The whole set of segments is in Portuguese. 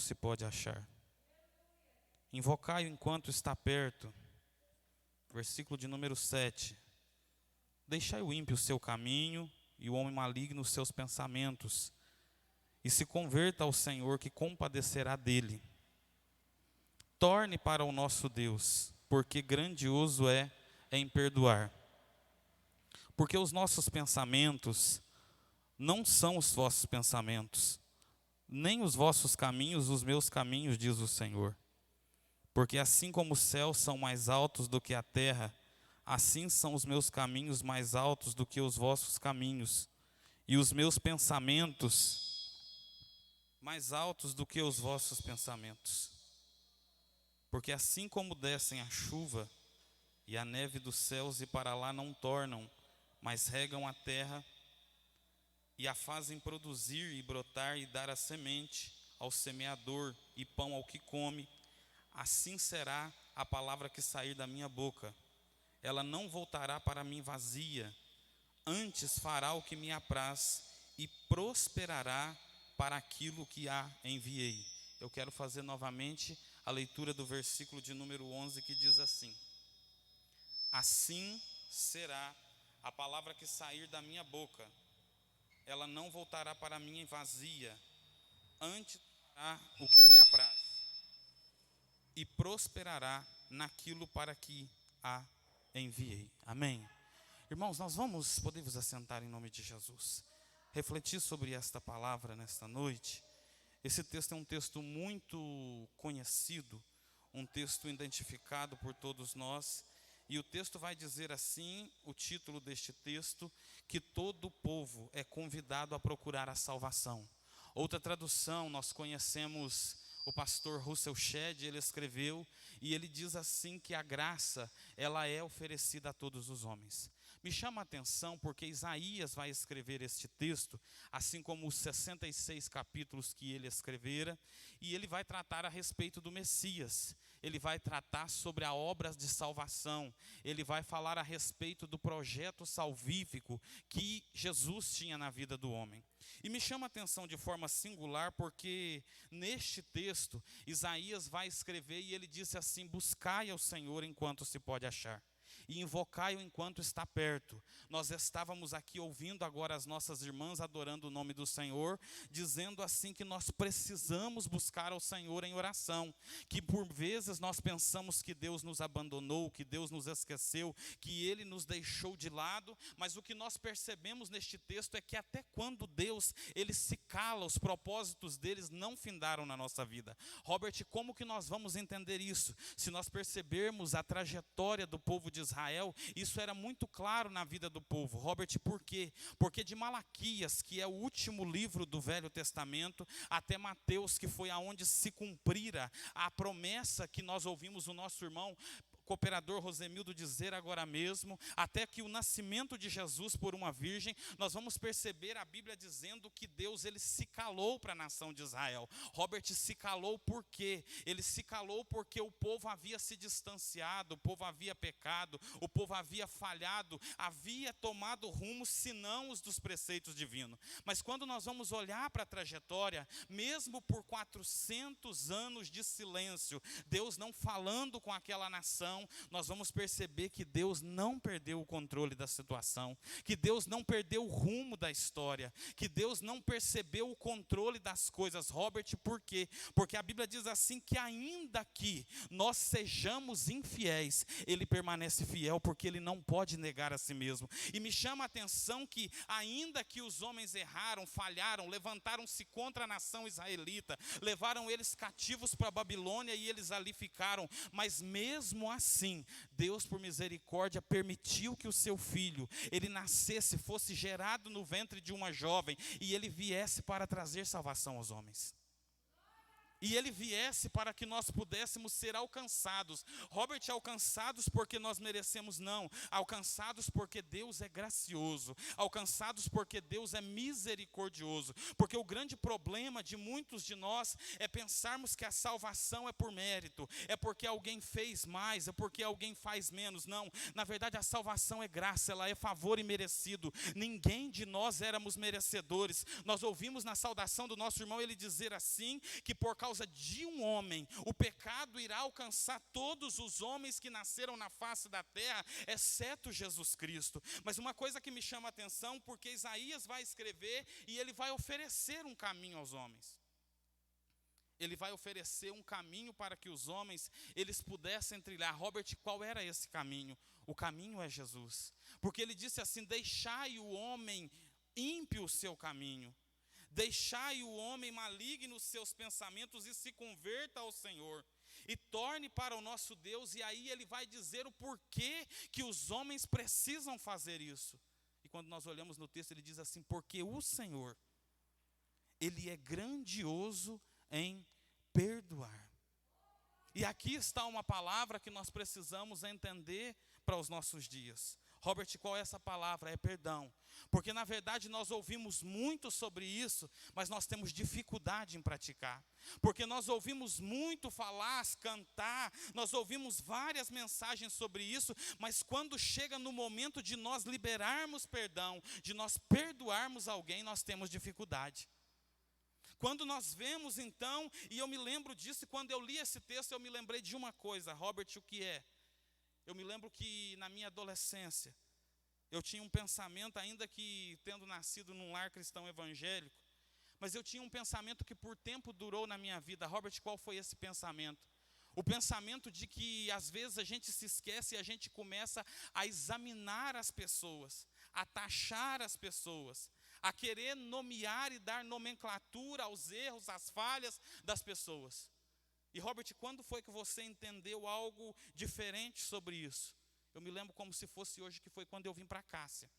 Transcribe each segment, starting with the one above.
se pode achar. Invocai-o enquanto está perto. Versículo de número 7. Deixai o ímpio o seu caminho e o homem maligno os seus pensamentos, e se converta ao Senhor, que compadecerá dele. Torne para o nosso Deus, porque grandioso é em perdoar. Porque os nossos pensamentos não são os vossos pensamentos, nem os vossos caminhos os meus caminhos, diz o Senhor. Porque assim como os céus são mais altos do que a terra, assim são os meus caminhos mais altos do que os vossos caminhos, e os meus pensamentos mais altos do que os vossos pensamentos. Porque assim como descem a chuva e a neve dos céus e para lá não tornam, mas regam a terra e a fazem produzir e brotar e dar a semente ao semeador e pão ao que come, assim será a palavra que sair da minha boca. Ela não voltará para mim vazia, antes fará o que me apraz e prosperará para aquilo que a enviei. Eu quero fazer novamente a leitura do versículo de número 11, que diz assim: assim será a palavra que sair da minha boca, ela não voltará para mim vazia, antes fará o que me apraz e prosperará naquilo para que a enviei. Amém. Irmãos, nós vamos, podemos assentar em nome de Jesus, refletir sobre esta palavra nesta noite. Esse texto é um texto muito conhecido, um texto identificado por todos nós, e o texto vai dizer assim, o título deste texto, que todo povo é convidado a procurar a salvação. Outra tradução, nós conhecemos o pastor Russell Shedd, ele escreveu, e ele diz assim que a graça, ela é oferecida a todos os homens. Me chama a atenção porque Isaías vai escrever este texto, assim como os 66 capítulos que ele escrevera, e ele vai tratar a respeito do Messias, ele vai tratar sobre a obra de salvação, ele vai falar a respeito do projeto salvífico que Jesus tinha na vida do homem. E me chama a atenção de forma singular porque neste texto Isaías vai escrever e ele disse assim: buscai ao Senhor enquanto se pode achar, e invocai-o enquanto está perto. Nós estávamos aqui ouvindo agora as nossas irmãs adorando o nome do Senhor, dizendo assim que nós precisamos buscar ao Senhor em oração, que por vezes nós pensamos que Deus nos abandonou, que Deus nos esqueceu, que Ele nos deixou de lado, mas o que nós percebemos neste texto é que até quando Deus, Ele se cala, os propósitos deles não findaram na nossa vida. Robert, como que nós vamos entender isso? Se nós percebermos a trajetória do povo de Israel, isso era muito claro na vida do povo. Robert, por quê? Porque de Malaquias, que é o último livro do Velho Testamento, até Mateus, que foi aonde se cumprira a promessa que nós ouvimos o nosso irmão cooperador Rosemildo dizer agora mesmo, até que o nascimento de Jesus por uma virgem, nós vamos perceber a Bíblia dizendo que Deus, ele se calou para a nação de Israel. Robert, se calou por quê? Ele se calou porque o povo havia se distanciado, o povo havia pecado, o povo havia falhado, havia tomado rumos senão os dos preceitos divinos. Mas quando nós vamos olhar para a trajetória, mesmo por 400 anos de silêncio, Deus não falando com aquela nação, nós vamos perceber que Deus não perdeu o controle da situação, que Deus não perdeu o rumo da história, que Deus não percebeu o controle das coisas. Robert, por quê? Porque a Bíblia diz assim que ainda que nós sejamos infiéis, Ele permanece fiel porque Ele não pode negar a si mesmo. E me chama a atenção que ainda que os homens erraram, falharam, levantaram-se contra a nação israelita, levaram eles cativos para a Babilônia e eles ali ficaram, mas mesmo assim, Deus por misericórdia permitiu que o seu filho, ele nascesse, fosse gerado no ventre de uma jovem e ele viesse para trazer salvação aos homens. E ele viesse para que nós pudéssemos ser alcançados. Robert, alcançados porque nós merecemos? Não. Alcançados porque Deus é gracioso. Alcançados porque Deus é misericordioso. Porque o grande problema de muitos de nós é pensarmos que a salvação é por mérito, é porque alguém fez mais, é porque alguém faz menos. Não, na verdade a salvação é graça, ela é favor imerecido. Ninguém de nós éramos merecedores. Nós ouvimos na saudação do nosso irmão ele dizer assim, que por causa causa de um homem, o pecado irá alcançar todos os homens que nasceram na face da terra, exceto Jesus Cristo. Mas uma coisa que me chama a atenção, porque Isaías vai escrever e ele vai oferecer um caminho aos homens. Ele vai oferecer um caminho para que os homens, eles pudessem trilhar. Robert, qual era esse caminho? O caminho é Jesus. Porque ele disse assim: deixai o homem ímpio o seu caminho. Deixai o homem maligno os seus pensamentos e se converta ao Senhor. E torne para o nosso Deus. E aí ele vai dizer o porquê que os homens precisam fazer isso. E quando nós olhamos no texto, ele diz assim: porque o Senhor, Ele é grandioso em perdoar. E aqui está uma palavra que nós precisamos entender para os nossos dias. Robert, qual é essa palavra? É perdão. Porque na verdade nós ouvimos muito sobre isso, mas nós temos dificuldade em praticar. Porque nós ouvimos muito falar, cantar, nós ouvimos várias mensagens sobre isso, mas quando chega no momento de nós liberarmos perdão, de nós perdoarmos alguém, nós temos dificuldade. Quando nós vemos então, e eu me lembro disso, quando eu li esse texto eu me lembrei de uma coisa, Robert, o que é? Eu me lembro que na minha adolescência, eu tinha um pensamento, ainda que tendo nascido num lar cristão evangélico, mas eu tinha um pensamento que por tempo durou na minha vida. Robert, qual foi esse pensamento? O pensamento de que às vezes a gente se esquece e a gente começa a examinar as pessoas, a taxar as pessoas, a querer nomear e dar nomenclatura aos erros, às falhas das pessoas. E Robert, quando foi que você entendeu algo diferente sobre isso? Eu me lembro como se fosse hoje, que foi quando eu vim para Cássia.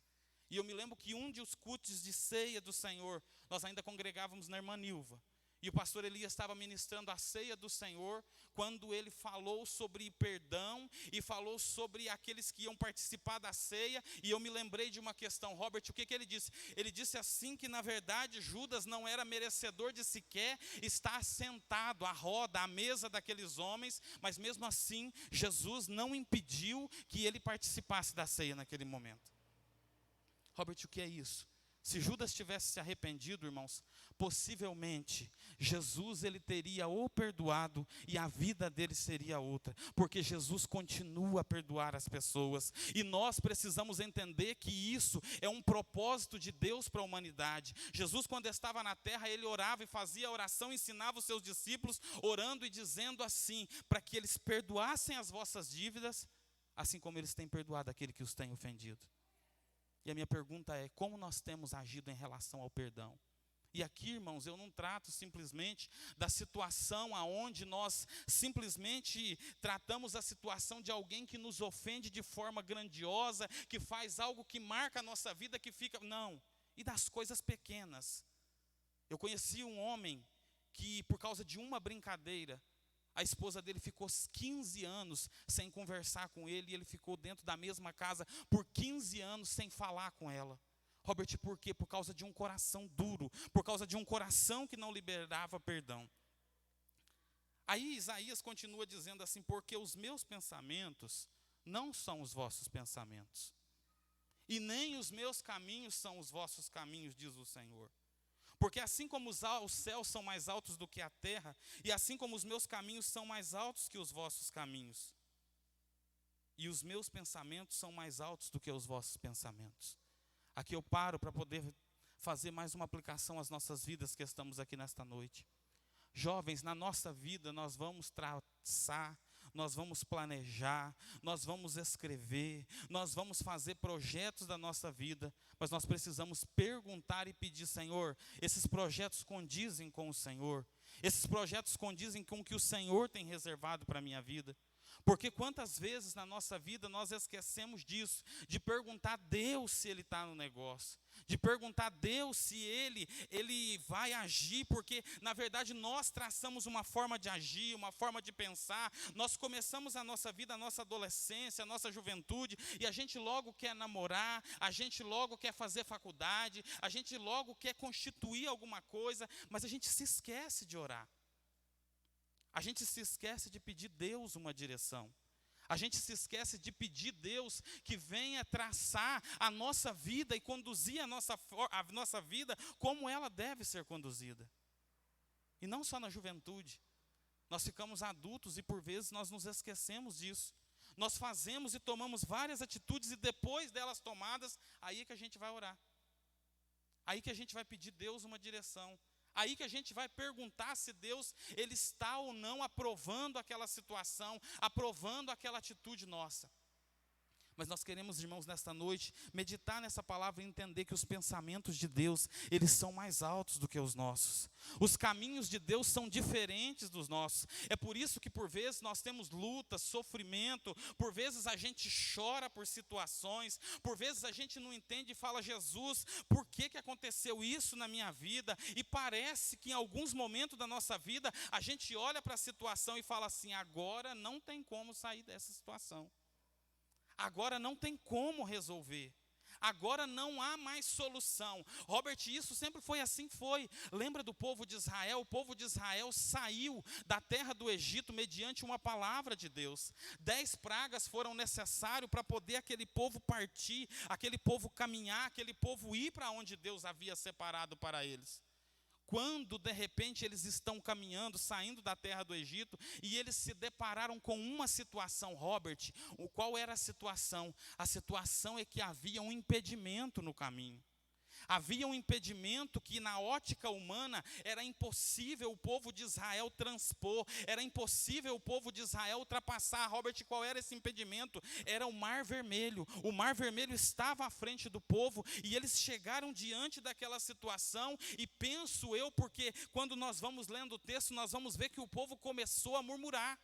E eu me lembro que um dos cultos de ceia do Senhor, nós ainda congregávamos na irmã Nilva. E o pastor Elias estava ministrando a ceia do Senhor, quando ele falou sobre perdão e falou sobre aqueles que iam participar da ceia. E eu me lembrei de uma questão, Robert, o que ele disse? Ele disse assim que na verdade Judas não era merecedor de sequer estar sentado à roda, à mesa daqueles homens, mas mesmo assim Jesus não impediu que ele participasse da ceia naquele momento. Robert, o que é isso? Se Judas tivesse se arrependido, irmãos, possivelmente Jesus ele teria o perdoado e a vida dele seria outra, porque Jesus continua a perdoar as pessoas, e nós precisamos entender que isso é um propósito de Deus para a humanidade. Jesus, quando estava na terra, ele orava e fazia oração, ensinava os seus discípulos, orando e dizendo assim, para que eles perdoassem as vossas dívidas, assim como eles têm perdoado aquele que os tem ofendido. E a minha pergunta é, como nós temos agido em relação ao perdão? E aqui, irmãos, eu não trato simplesmente da situação aonde nós simplesmente tratamos a situação de alguém que nos ofende de forma grandiosa, que faz algo que marca a nossa vida, que fica... Não, e das coisas pequenas. Eu conheci um homem que, por causa de uma brincadeira, a esposa dele ficou 15 anos sem conversar com ele, e ele ficou dentro da mesma casa por 15 anos sem falar com ela. Robert, por quê? Por causa de um coração duro, por causa de um coração que não liberava perdão. Aí Isaías continua dizendo assim, porque os meus pensamentos não são os vossos pensamentos, e nem os meus caminhos são os vossos caminhos, diz o Senhor. Porque assim como os céus são mais altos do que a terra, e assim como os meus caminhos são mais altos que os vossos caminhos, e os meus pensamentos são mais altos do que os vossos pensamentos. Aqui eu paro para poder fazer mais uma aplicação às nossas vidas que estamos aqui nesta noite. Jovens, na nossa vida nós vamos traçar, nós vamos planejar, nós vamos escrever, nós vamos fazer projetos da nossa vida, mas nós precisamos perguntar e pedir, Senhor, esses projetos condizem com o Senhor? Esses projetos condizem com o que o Senhor tem reservado para a minha vida? Porque quantas vezes na nossa vida nós esquecemos disso, de perguntar a Deus se Ele está no negócio, de perguntar a Deus se Ele vai agir, porque na verdade nós traçamos uma forma de agir, uma forma de pensar. Nós começamos a nossa vida, a nossa adolescência, a nossa juventude, e a gente logo quer namorar, a gente logo quer fazer faculdade, a gente logo quer constituir alguma coisa, mas a gente se esquece de orar. A gente se esquece de pedir Deus uma direção. A gente se esquece de pedir Deus que venha traçar a nossa vida e conduzir a nossa vida como ela deve ser conduzida. E não só na juventude, Nós ficamos adultos e por vezes nós nos esquecemos disso. Nós fazemos e tomamos várias atitudes e depois delas tomadas, aí é que a gente vai orar. Aí que a gente vai pedir a Deus uma direção. Aí que a gente vai perguntar se Deus, Ele está ou não aprovando aquela situação, aprovando aquela atitude nossa. Mas nós queremos, irmãos, nesta noite, meditar nessa palavra e entender que os pensamentos de Deus, eles são mais altos do que os nossos. Os caminhos de Deus são diferentes dos nossos. É por isso que por vezes nós temos luta, sofrimento, por vezes a gente chora por situações, por vezes a gente não entende e fala: Jesus, por que aconteceu isso na minha vida? E parece que em alguns momentos da nossa vida, a gente olha para a situação e fala assim: agora não tem como sair dessa situação. Agora não tem como resolver. Agora não há mais solução. Robert, isso sempre foi assim, foi. Lembra do povo de Israel? O povo de Israel saiu da terra do Egito mediante uma palavra de Deus. 10 pragas foram necessárias para poder aquele povo partir, aquele povo caminhar, aquele povo ir para onde Deus havia separado para eles. Quando de repente eles estão caminhando, saindo da terra do Egito, e eles se depararam com uma situação, Robert, qual era a situação? A situação é que havia um impedimento no caminho. Havia um impedimento que na ótica humana era impossível o povo de Israel transpor, era impossível o povo de Israel ultrapassar. Robert, qual era esse impedimento? Era o Mar Vermelho. O Mar Vermelho estava à frente do povo e eles chegaram diante daquela situação e penso eu, porque quando nós vamos lendo o texto, nós vamos ver que o povo começou a murmurar.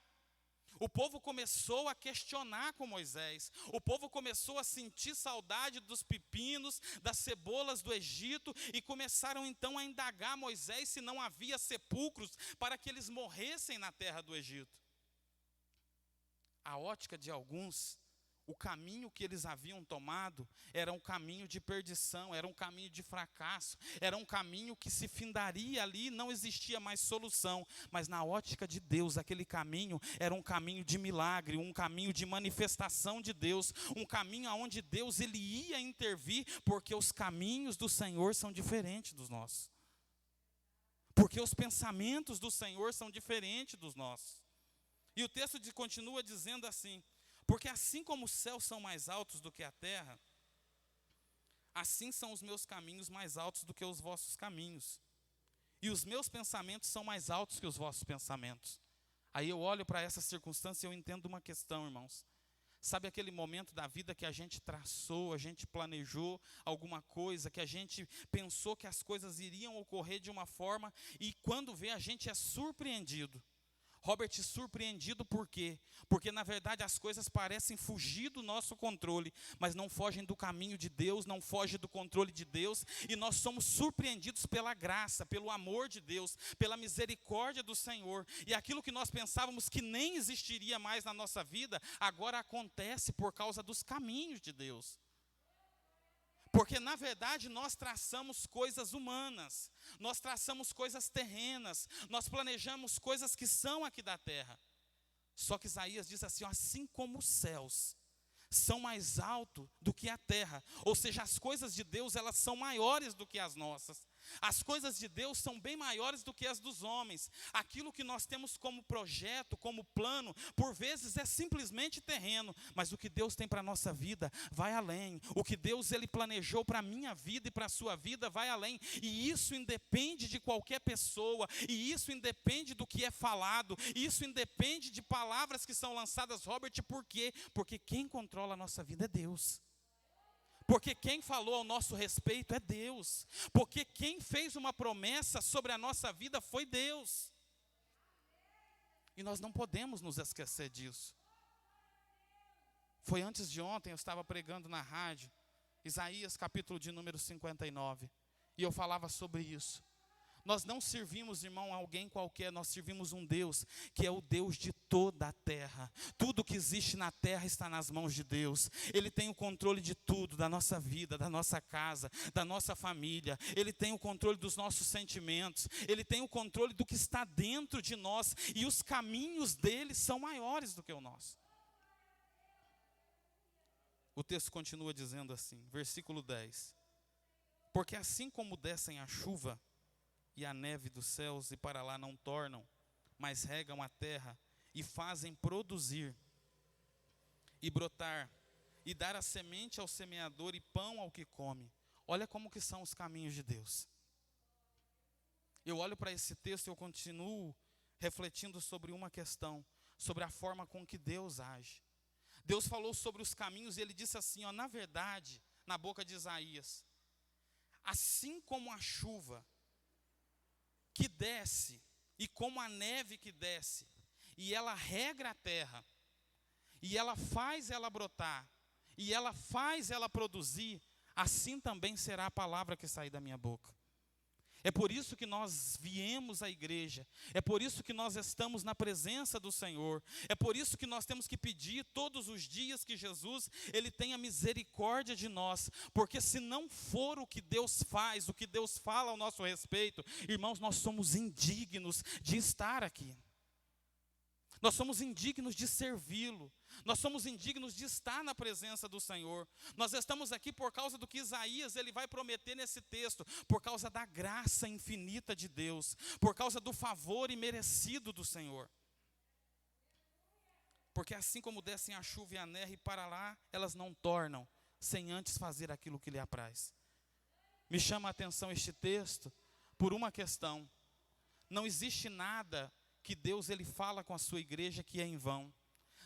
O povo começou a questionar com Moisés. O povo começou a sentir saudade dos pepinos, das cebolas do Egito, e começaram então a indagar Moisés se não havia sepulcros para que eles morressem na terra do Egito. A ótica de alguns, o caminho que eles haviam tomado era um caminho de perdição, era um caminho de fracasso, era um caminho que se findaria ali, não existia mais solução. Mas na ótica de Deus, aquele caminho era um caminho de milagre, um caminho de manifestação de Deus, um caminho onde Deus ele ia intervir, porque os caminhos do Senhor são diferentes dos nossos. Porque os pensamentos do Senhor são diferentes dos nossos. E o texto continua dizendo assim: porque assim como os céus são mais altos do que a terra, assim são os meus caminhos mais altos do que os vossos caminhos. E os meus pensamentos são mais altos que os vossos pensamentos. Aí eu olho para essa circunstância e eu entendo uma questão, irmãos. Sabe aquele momento da vida que a gente traçou, a gente planejou alguma coisa, que a gente pensou que as coisas iriam ocorrer de uma forma, e quando vê a gente é surpreendido. Robert, surpreendido por quê? Porque na verdade as coisas parecem fugir do nosso controle, mas não fogem do caminho de Deus, não fogem do controle de Deus, e nós somos surpreendidos pela graça, pelo amor de Deus, pela misericórdia do Senhor, e aquilo que nós pensávamos que nem existiria mais na nossa vida, agora acontece por causa dos caminhos de Deus. Porque na verdade nós traçamos coisas humanas, nós traçamos coisas terrenas, nós planejamos coisas que são aqui da terra. Só que Isaías diz assim: assim como os céus são mais altos do que a terra, ou seja, as coisas de Deus elas são maiores do que as nossas. As coisas de Deus são bem maiores do que as dos homens. Aquilo que nós temos como projeto, como plano, por vezes é simplesmente terreno, mas o que Deus tem para a nossa vida vai além. O que Deus ele planejou para a minha vida e para a sua vida vai além. E isso independe de qualquer pessoa, e isso independe do que é falado, e isso independe de palavras que são lançadas. Robert, por quê? Porque quem controla a nossa vida é Deus. Porque quem falou ao nosso respeito é Deus. Porque quem fez uma promessa sobre a nossa vida foi Deus. E nós não podemos nos esquecer disso. Foi antes de ontem, eu estava pregando na rádio, Isaías capítulo de número 59. E eu falava sobre isso. Nós não servimos, irmão, a alguém qualquer, nós servimos um Deus que é o Deus de toda a terra. Tudo que existe na terra está nas mãos de Deus. Ele tem o controle de tudo, da nossa vida, da nossa casa, da nossa família. Ele tem o controle dos nossos sentimentos. Ele tem o controle do que está dentro de nós. E os caminhos dele são maiores do que o nosso. O texto continua dizendo assim, versículo 10. Porque assim como descem a chuva e a neve dos céus e para lá não tornam, mas regam a terra e fazem produzir e brotar, e dar a semente ao semeador e pão ao que come. Olha como que são os caminhos de Deus. Eu olho para esse texto e eu continuo refletindo sobre uma questão, sobre a forma com que Deus age. Deus falou sobre os caminhos e ele disse assim, ó, na verdade, na boca de Isaías, assim como a chuva que desce e como a neve que desce, e ela regra a terra, e ela faz ela brotar, e ela faz ela produzir, assim também será a palavra que sair da minha boca. É por isso que nós viemos à igreja, é por isso que nós estamos na presença do Senhor, é por isso que nós temos que pedir todos os dias que Jesus, Ele tenha misericórdia de nós, porque se não for o que Deus faz, o que Deus fala ao nosso respeito, irmãos, nós somos indignos de estar aqui. Nós somos indignos de servi-lo. Nós somos indignos de estar na presença do Senhor. Nós estamos aqui por causa do que Isaías ele vai prometer nesse texto, por causa da graça infinita de Deus, por causa do favor imerecido do Senhor. Porque assim como descem a chuva e a neve, e para lá elas não tornam, sem antes fazer aquilo que lhe apraz. Me chama a atenção este texto por uma questão. Não existe nada que Deus ele fala com a sua igreja que é em vão.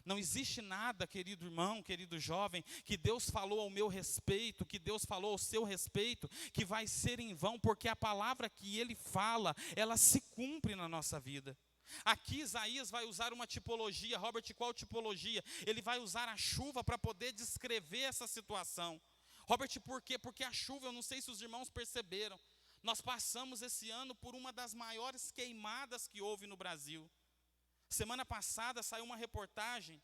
Não existe nada, querido irmão, querido jovem, que Deus falou ao meu respeito, que Deus falou ao seu respeito, que vai ser em vão, porque a palavra que Ele fala, ela se cumpre na nossa vida. Aqui Isaías vai usar uma tipologia. Robert, qual tipologia? Ele vai usar a chuva para poder descrever essa situação. Robert, por quê? Porque a chuva, eu não sei se os irmãos perceberam, nós passamos esse ano por uma das maiores queimadas que houve no Brasil. Semana passada saiu uma reportagem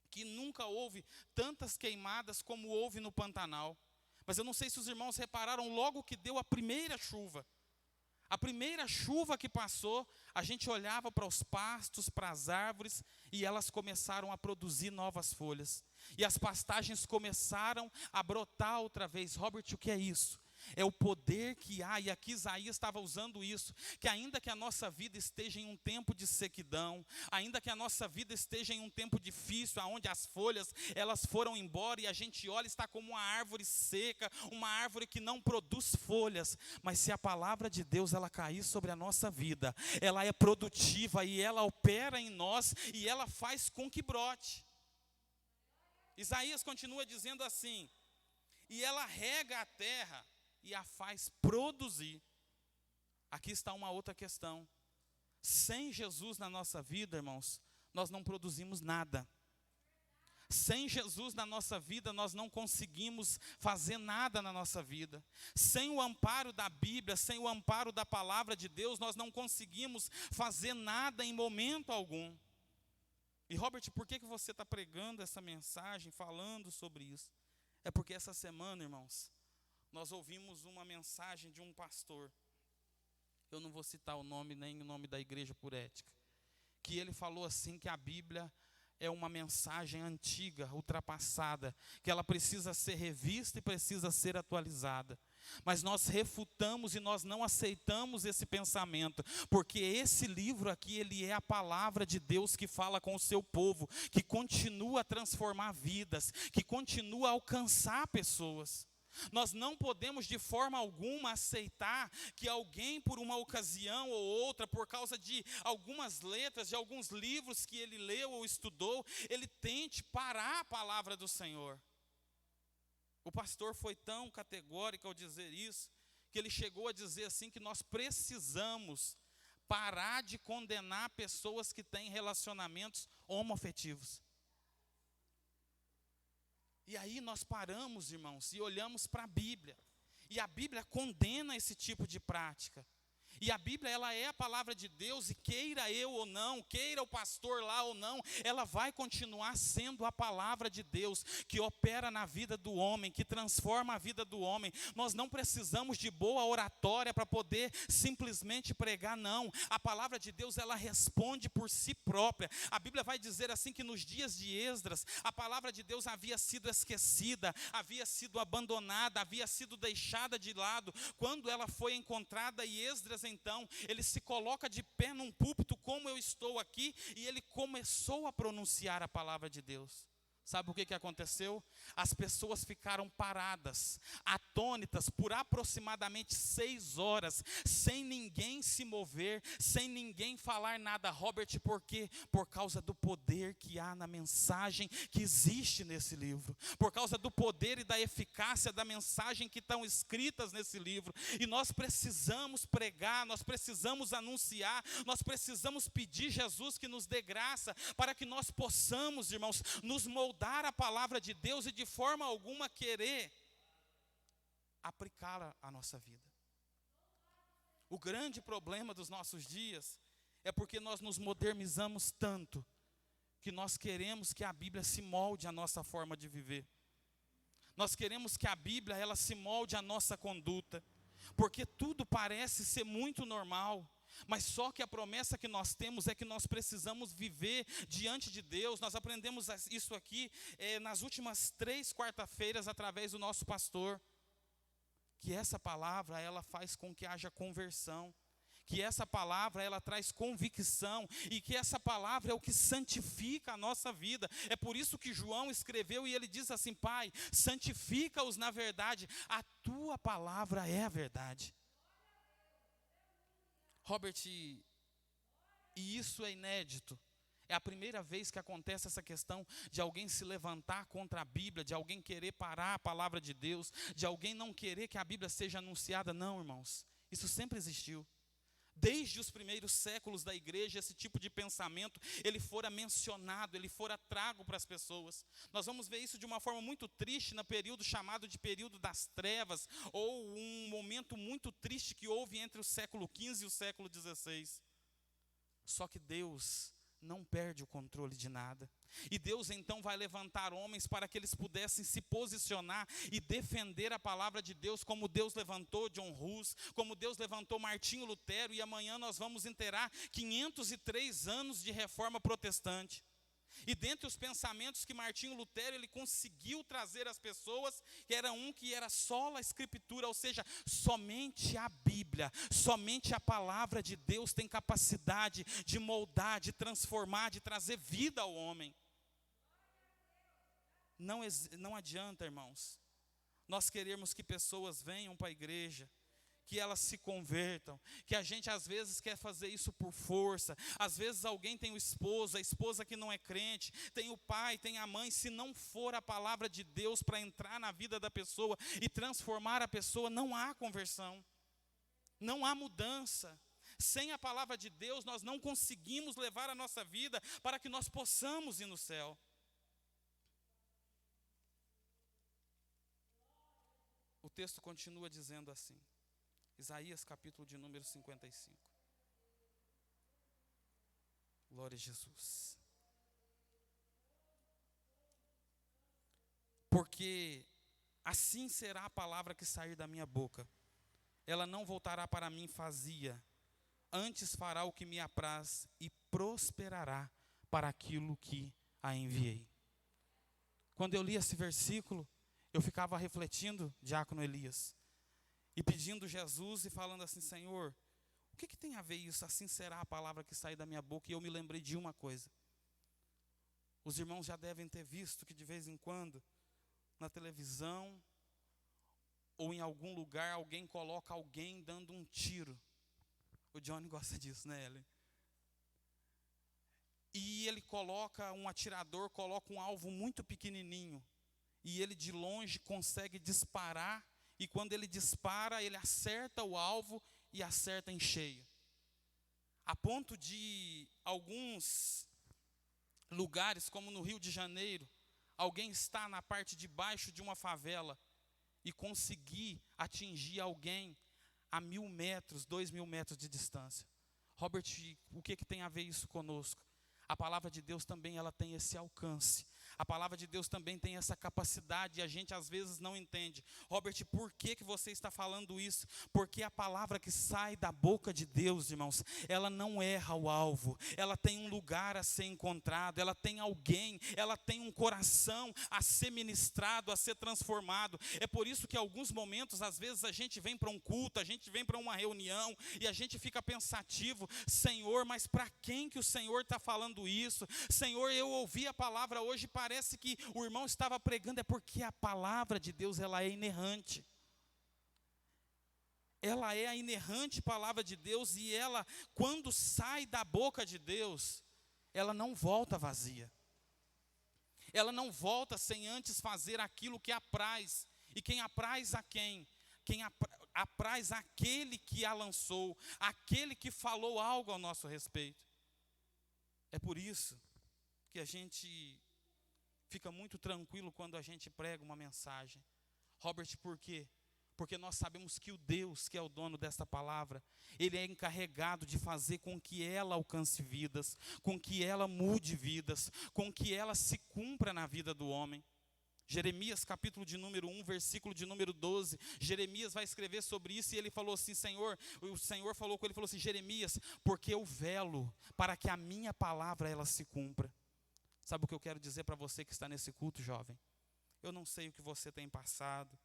que nunca houve tantas queimadas como houve no Pantanal. Mas eu não sei se os irmãos repararam, logo que deu a primeira chuva. A primeira chuva que passou, a gente olhava para os pastos, para as árvores, e elas começaram a produzir novas folhas. E as pastagens começaram a brotar outra vez. Robert, o que é isso? É o poder que há, e aqui Isaías estava usando isso, que ainda que a nossa vida esteja em um tempo de sequidão, ainda que a nossa vida esteja em um tempo difícil, onde as folhas elas foram embora e a gente olha e está como uma árvore seca, uma árvore que não produz folhas, mas se a palavra de Deus ela cair sobre a nossa vida, ela é produtiva e ela opera em nós e ela faz com que brote. Isaías continua dizendo assim, e ela rega a terra e a faz produzir. Aqui está uma outra questão. Sem Jesus na nossa vida, irmãos, nós não produzimos nada. Sem Jesus na nossa vida, nós não conseguimos fazer nada na nossa vida. Sem o amparo da Bíblia, sem o amparo da palavra de Deus, nós não conseguimos fazer nada em momento algum. E Robert, por que você está pregando essa mensagem, falando sobre isso? É porque essa semana, irmãos, nós ouvimos uma mensagem de um pastor, eu não vou citar o nome nem o nome da igreja por ética, que ele falou assim que a Bíblia é uma mensagem antiga, ultrapassada, que ela precisa ser revista e precisa ser atualizada. Mas nós refutamos e nós não aceitamos esse pensamento, porque esse livro aqui, ele é a palavra de Deus que fala com o seu povo, que continua a transformar vidas, que continua a alcançar pessoas. Nós não podemos de forma alguma aceitar que alguém por uma ocasião ou outra, por causa de algumas letras, de alguns livros que ele leu ou estudou, ele tente parar a palavra do Senhor. O pastor foi tão categórico ao dizer isso, que ele chegou a dizer assim que nós precisamos parar de condenar pessoas que têm relacionamentos homoafetivos. E aí nós paramos, irmãos, e olhamos para a Bíblia. E a Bíblia condena esse tipo de prática. E a Bíblia, ela é a palavra de Deus, e queira eu ou não, queira o pastor lá ou não, ela vai continuar sendo a palavra de Deus, que opera na vida do homem, que transforma a vida do homem. Nós não precisamos de boa oratória para poder simplesmente pregar, não. A palavra de Deus, ela responde por si própria. A Bíblia vai dizer assim que nos dias de Esdras, a palavra de Deus havia sido esquecida, havia sido abandonada, havia sido deixada de lado. Quando ela foi encontrada e Esdras então, ele se coloca de pé num púlpito como eu estou aqui, e ele começou a pronunciar a palavra de Deus. Sabe o que aconteceu? As pessoas ficaram paradas, atônitas, por aproximadamente 6 horas, sem ninguém se mover, sem ninguém falar nada. Robert, por quê? Por causa do poder que há na mensagem que existe nesse livro, por causa do poder e da eficácia da mensagem que estão escritas nesse livro. E nós precisamos pregar, nós precisamos anunciar, nós precisamos pedir Jesus que nos dê graça, para que nós possamos, irmãos, nos moldar a palavra de Deus e de forma alguma querer aplicá-la à nossa vida. O grande problema dos nossos dias é porque nós nos modernizamos tanto que nós queremos que a Bíblia se molde à nossa forma de viver. Nós queremos que a Bíblia ela se molde à nossa conduta, porque tudo parece ser muito normal. Mas só que a promessa que nós temos é que nós precisamos viver diante de Deus. Nós aprendemos isso aqui nas últimas 3 quarta-feiras através do nosso pastor. Que essa palavra ela faz com que haja conversão. Que essa palavra ela traz convicção. E que essa palavra é o que santifica a nossa vida. É por isso que João escreveu e ele diz assim: Pai, santifica-os na verdade. A tua palavra é a verdade. Robert, e isso é inédito. É a primeira vez que acontece essa questão de alguém se levantar contra a Bíblia, de alguém querer parar a palavra de Deus, de alguém não querer que a Bíblia seja anunciada. Não, irmãos, isso sempre existiu. Desde os primeiros séculos da igreja, esse tipo de pensamento, ele fora mencionado, ele fora trago para as pessoas. Nós vamos ver isso de uma forma muito triste no período chamado de período das trevas, ou um momento muito triste que houve entre o século XV e o século XVI. Só que Deus não perde o controle de nada. E Deus então vai levantar homens para que eles pudessem se posicionar e defender a palavra de Deus, como Deus levantou John Hus, como Deus levantou Martinho Lutero, e amanhã nós vamos inteirar 503 anos de reforma protestante. E dentre os pensamentos que Martinho Lutero ele conseguiu trazer às pessoas, que era sola escritura, ou seja, somente a Bíblia, somente a palavra de Deus tem capacidade de moldar, de transformar, de trazer vida ao homem. Não adianta, irmãos, nós queremos que pessoas venham para a igreja, que elas se convertam, que a gente às vezes quer fazer isso por força. Às vezes alguém tem o esposo, a esposa que não é crente, tem o pai, tem a mãe. Se não for a palavra de Deus para entrar na vida da pessoa e transformar a pessoa, não há conversão, não há mudança. Sem a palavra de Deus nós não conseguimos levar a nossa vida para que nós possamos ir no céu. O texto continua dizendo assim, Isaías capítulo de número 55. Glória a Jesus. Porque assim será a palavra que sair da minha boca. Ela não voltará para mim vazia, antes fará o que me apraz e prosperará para aquilo que a enviei. Quando eu li esse versículo, eu ficava refletindo, diácono Elias, e pedindo Jesus e falando assim: Senhor, o que tem a ver isso? Assim será a palavra que sair da minha boca. E eu me lembrei de uma coisa. Os irmãos já devem ter visto que de vez em quando, na televisão, ou em algum lugar, alguém coloca alguém dando um tiro. O Johnny gosta disso, né, Ellen? E ele coloca, um atirador coloca um alvo muito pequenininho. E ele de longe consegue disparar. E quando ele dispara, ele acerta o alvo e acerta em cheio. A ponto de alguns lugares, como no Rio de Janeiro, alguém está na parte de baixo de uma favela e conseguir atingir alguém a 1.000 metros, 2.000 metros de distância. Robert, o que tem a ver isso conosco? A palavra de Deus também ela tem esse alcance. A palavra de Deus também tem essa capacidade e a gente às vezes não entende. Robert, por que você está falando isso? Porque a palavra que sai da boca de Deus, irmãos, ela não erra o alvo. Ela tem um lugar a ser encontrado, ela tem alguém, ela tem um coração a ser ministrado, a ser transformado. É por isso que em alguns momentos, às vezes a gente vem para um culto, a gente vem para uma reunião e a gente fica pensativo: Senhor, mas para quem que o Senhor está falando isso? Senhor, eu ouvi a palavra hoje, parece que o irmão estava pregando. É porque a palavra de Deus, ela é inerrante. Ela é a inerrante palavra de Deus, e ela, quando sai da boca de Deus, ela não volta vazia. Ela não volta sem antes fazer aquilo que apraz. E quem apraz a quem? Quem apraz aquele que a lançou, aquele que falou algo ao nosso respeito. É por isso que a gente fica muito tranquilo quando a gente prega uma mensagem. Robert, por quê? Porque nós sabemos que o Deus que é o dono desta palavra, Ele é encarregado de fazer com que ela alcance vidas, com que ela mude vidas, com que ela se cumpra na vida do homem. Jeremias capítulo de número 1, versículo de número 12, Jeremias vai escrever sobre isso e ele falou assim: o Senhor falou com ele, falou assim: Jeremias, porque eu velo para que a minha palavra ela se cumpra. Sabe o que eu quero dizer para você que está nesse culto, jovem? Eu não sei o que você tem passado,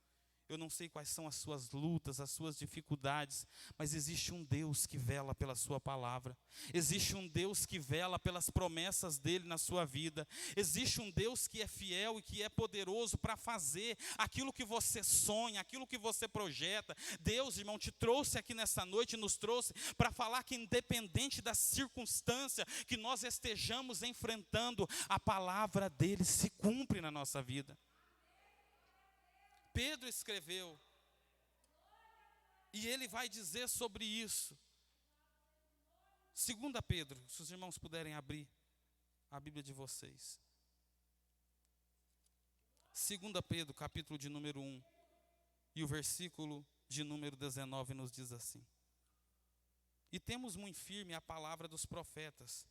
eu não sei quais são as suas lutas, as suas dificuldades, mas existe um Deus que vela pela sua palavra. Existe um Deus que vela pelas promessas dele na sua vida. Existe um Deus que é fiel e que é poderoso para fazer aquilo que você sonha, aquilo que você projeta. Deus, irmão, te trouxe aqui nessa noite, nos trouxe para falar que independente da circunstância que nós estejamos enfrentando, a palavra dele se cumpre na nossa vida. Pedro escreveu, e ele vai dizer sobre isso. 2 Pedro, se os irmãos puderem abrir a Bíblia de vocês. 2 Pedro, capítulo de número 1, e o versículo de número 19 nos diz assim: E temos muito firme a palavra dos profetas,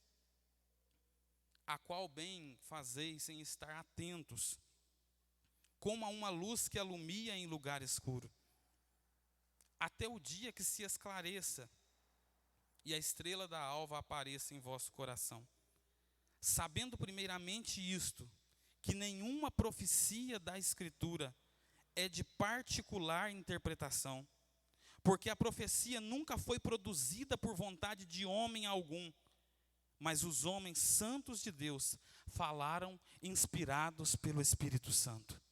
a qual bem fazeis em estar atentos, como a uma luz que alumia em lugar escuro, até o dia que se esclareça e a estrela da alva apareça em vosso coração. Sabendo primeiramente isto, que nenhuma profecia da Escritura é de particular interpretação, porque a profecia nunca foi produzida por vontade de homem algum, mas os homens santos de Deus falaram inspirados pelo Espírito Santo.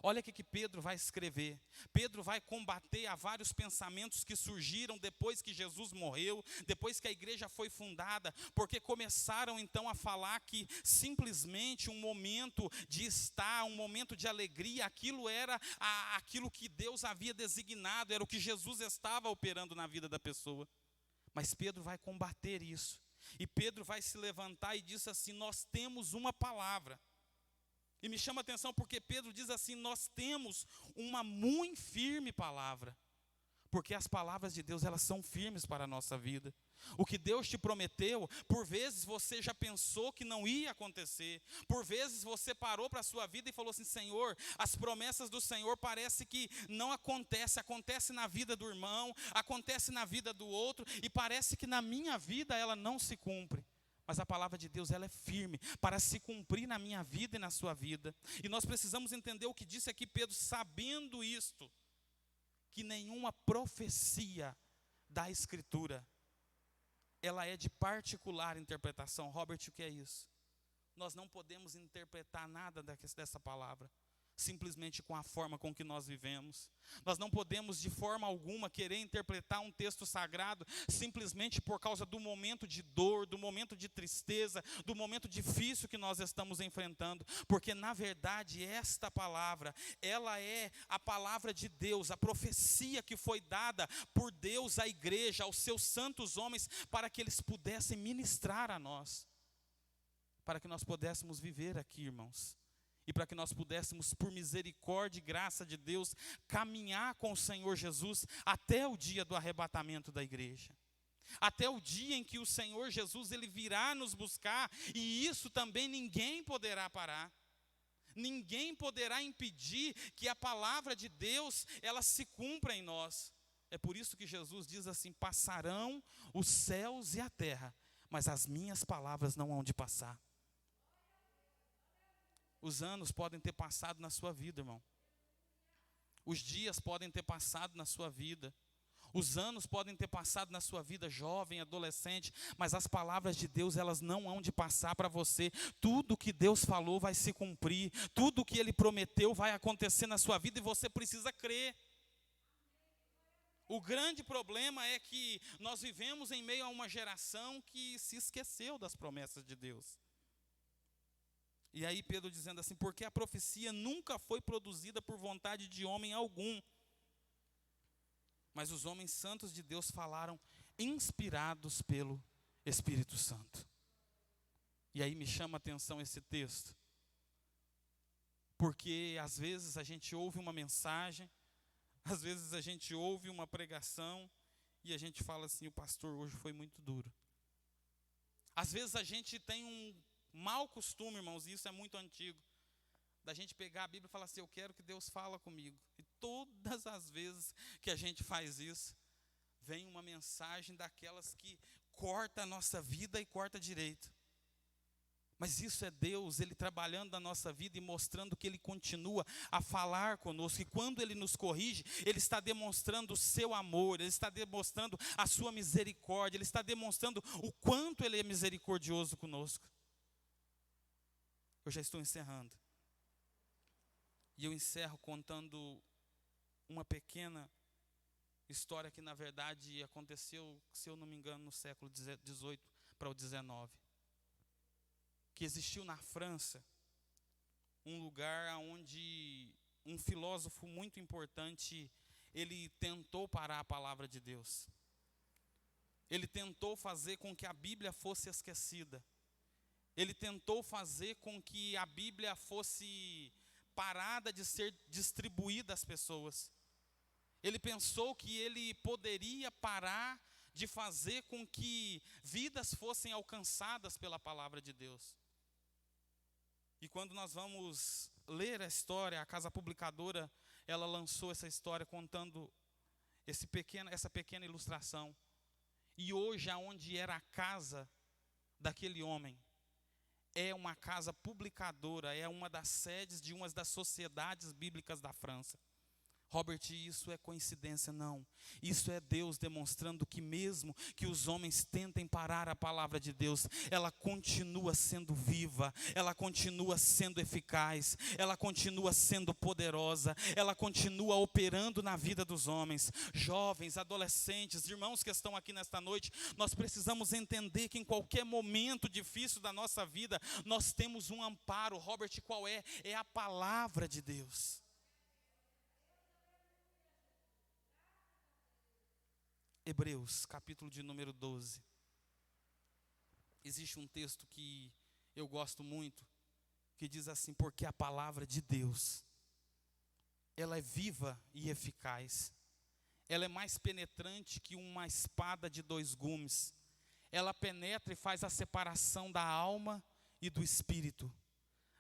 Olha o que Pedro vai escrever. Pedro vai combater a vários pensamentos que surgiram depois que Jesus morreu, depois que a igreja foi fundada, porque começaram então a falar que simplesmente um momento de estar, um momento de alegria, aquilo era aquilo que Deus havia designado, era o que Jesus estava operando na vida da pessoa. Mas Pedro vai combater isso. E Pedro vai se levantar e diz assim: nós temos uma palavra. E me chama a atenção porque Pedro diz assim: nós temos uma muito firme palavra. Porque as palavras de Deus, elas são firmes para a nossa vida. O que Deus te prometeu, por vezes você já pensou que não ia acontecer. Por vezes você parou para a sua vida e falou assim: Senhor, as promessas do Senhor parece que não acontecem. Acontece na vida do irmão, acontece na vida do outro, e parece que na minha vida ela não se cumpre. Mas a palavra de Deus, ela é firme para se cumprir na minha vida e na sua vida. E nós precisamos entender o que disse aqui Pedro: sabendo isto, que nenhuma profecia da Escritura, ela é de particular interpretação. Robert, o que é isso? Nós não podemos interpretar nada dessa palavra simplesmente com a forma com que nós vivemos. Nós não podemos de forma alguma querer interpretar um texto sagrado simplesmente por causa do momento de dor, do momento de tristeza, do momento difícil que nós estamos enfrentando, porque na verdade esta palavra, ela é a palavra de Deus, a profecia que foi dada por Deus à igreja, aos seus santos homens, para que eles pudessem ministrar a nós, para que nós pudéssemos viver aqui, irmãos. E para que nós pudéssemos, por misericórdia e graça de Deus, caminhar com o Senhor Jesus até o dia do arrebatamento da igreja. Até o dia em que o Senhor Jesus, Ele virá nos buscar, e isso também ninguém poderá parar. Ninguém poderá impedir que a palavra de Deus, ela se cumpra em nós. É por isso que Jesus diz assim: passarão os céus e a terra, mas as minhas palavras não hão de passar. Os anos podem ter passado na sua vida, irmão. Os dias podem ter passado na sua vida. Os anos podem ter passado na sua vida, jovem, adolescente, mas as palavras de Deus, elas não hão de passar para você. Tudo que Deus falou vai se cumprir. Tudo que Ele prometeu vai acontecer na sua vida e você precisa crer. O grande problema é que nós vivemos em meio a uma geração que se esqueceu das promessas de Deus. E aí Pedro dizendo assim: porque a profecia nunca foi produzida por vontade de homem algum, mas os homens santos de Deus falaram inspirados pelo Espírito Santo. E aí me chama a atenção esse texto, porque às vezes a gente ouve uma mensagem, às vezes a gente ouve uma pregação e a gente fala assim: o pastor hoje foi muito duro. Às vezes a gente tem um mau costume, irmãos, e isso é muito antigo, da gente pegar a Bíblia e falar assim: eu quero que Deus fala comigo. E todas as vezes que a gente faz isso, vem uma mensagem daquelas que corta a nossa vida e corta direito. Mas isso é Deus, Ele trabalhando na nossa vida e mostrando que Ele continua a falar conosco. E quando Ele nos corrige, Ele está demonstrando o seu amor, Ele está demonstrando a sua misericórdia, Ele está demonstrando o quanto Ele é misericordioso conosco. Eu já estou encerrando. E eu encerro contando uma pequena história que, na verdade, aconteceu, se eu não me engano, no século XVIII para o XIX. Que existiu na França um lugar onde um filósofo muito importante, ele tentou parar a palavra de Deus. Ele tentou fazer com que a Bíblia fosse esquecida. Ele tentou fazer com que a Bíblia fosse parada de ser distribuída às pessoas. Ele pensou que ele poderia parar de fazer com que vidas fossem alcançadas pela palavra de Deus. E quando nós vamos ler a história, a Casa Publicadora, ela lançou essa história contando essa pequena ilustração. E hoje, aonde era a casa daquele homem, é uma casa publicadora, é uma das sedes de uma das sociedades bíblicas da França. Robert, isso é coincidência? Não. Isso é Deus demonstrando que mesmo que os homens tentem parar a palavra de Deus, ela continua sendo viva, ela continua sendo eficaz, ela continua sendo poderosa, ela continua operando na vida dos homens. Jovens, adolescentes, irmãos que estão aqui nesta noite, nós precisamos entender que em qualquer momento difícil da nossa vida, nós temos um amparo. Robert, qual é? É a palavra de Deus. Hebreus, capítulo de número 12. Existe um texto que eu gosto muito, que diz assim: porque a palavra de Deus, ela é viva e eficaz. Ela é mais penetrante que uma espada de 2 gumes. Ela penetra e faz a separação da alma e do espírito,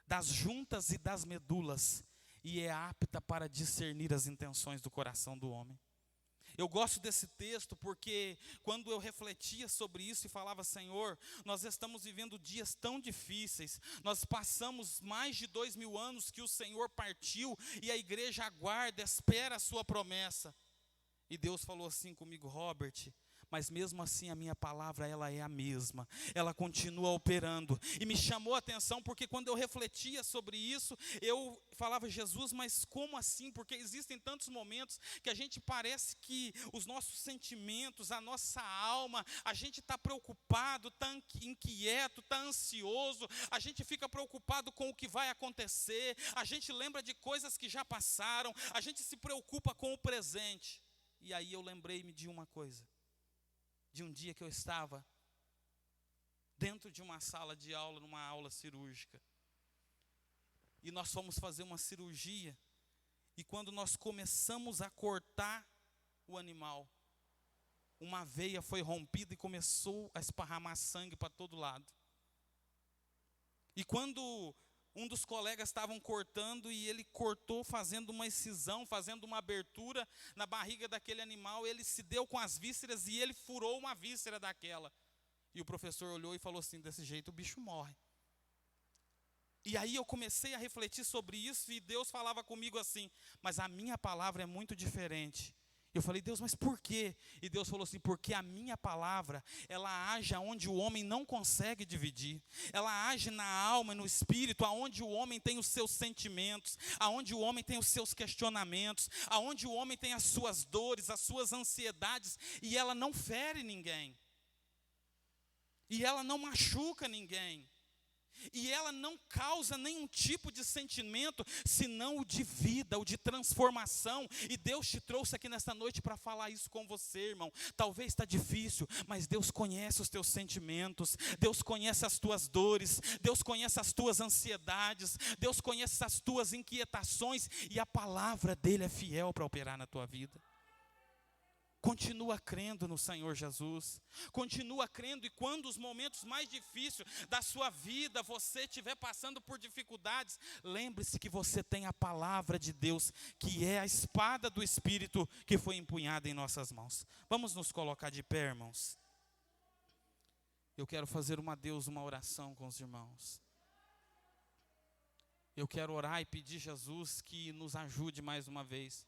das juntas e das medulas, e é apta para discernir as intenções do coração do homem. Eu gosto desse texto porque quando eu refletia sobre isso e falava: Senhor, nós estamos vivendo dias tão difíceis, nós passamos mais de 2000 anos que o Senhor partiu e a igreja aguarda, espera a sua promessa. E Deus falou assim comigo: Robert, mas mesmo assim a minha palavra, ela é a mesma, ela continua operando. E me chamou a atenção porque quando eu refletia sobre isso, eu falava: Jesus, mas como assim? Porque existem tantos momentos que a gente parece que os nossos sentimentos, a nossa alma, a gente está preocupado, está inquieto, está ansioso, a gente fica preocupado com o que vai acontecer, a gente lembra de coisas que já passaram, a gente se preocupa com o presente. E aí eu lembrei-me de uma coisa, de um dia que eu estava dentro de uma sala de aula, numa aula cirúrgica. E nós fomos fazer uma cirurgia. E quando nós começamos a cortar o animal, uma veia foi rompida e começou a esparramar sangue para todo lado. E quando Um dos colegas estavam cortando e ele cortou fazendo uma incisão, fazendo uma abertura na barriga daquele animal. Ele se deu com as vísceras e ele furou uma víscera daquela. E o professor olhou e falou assim: desse jeito o bicho morre. E aí eu comecei a refletir sobre isso e Deus falava comigo assim: mas a minha palavra é muito diferente. Eu falei: Deus, mas por quê? E Deus falou assim: porque a minha palavra, ela age onde o homem não consegue dividir. Ela age na alma e no espírito, aonde o homem tem os seus sentimentos, aonde o homem tem os seus questionamentos, aonde o homem tem as suas dores, as suas ansiedades, e ela não fere ninguém. E ela não machuca ninguém. E ela não causa nenhum tipo de sentimento, senão o de vida, o de transformação. E Deus te trouxe aqui nesta noite para falar isso com você, irmão. Talvez está difícil, mas Deus conhece os teus sentimentos, Deus conhece as tuas dores, Deus conhece as tuas ansiedades, Deus conhece as tuas inquietações, e a palavra dele é fiel para operar na tua vida. Continua crendo no Senhor Jesus, continua crendo, e quando os momentos mais difíceis da sua vida, você estiver passando por dificuldades, lembre-se que você tem a palavra de Deus, que é a espada do Espírito que foi empunhada em nossas mãos. Vamos nos colocar de pé, irmãos. Eu quero fazer uma oração com os irmãos. Eu quero orar e pedir a Jesus que nos ajude mais uma vez.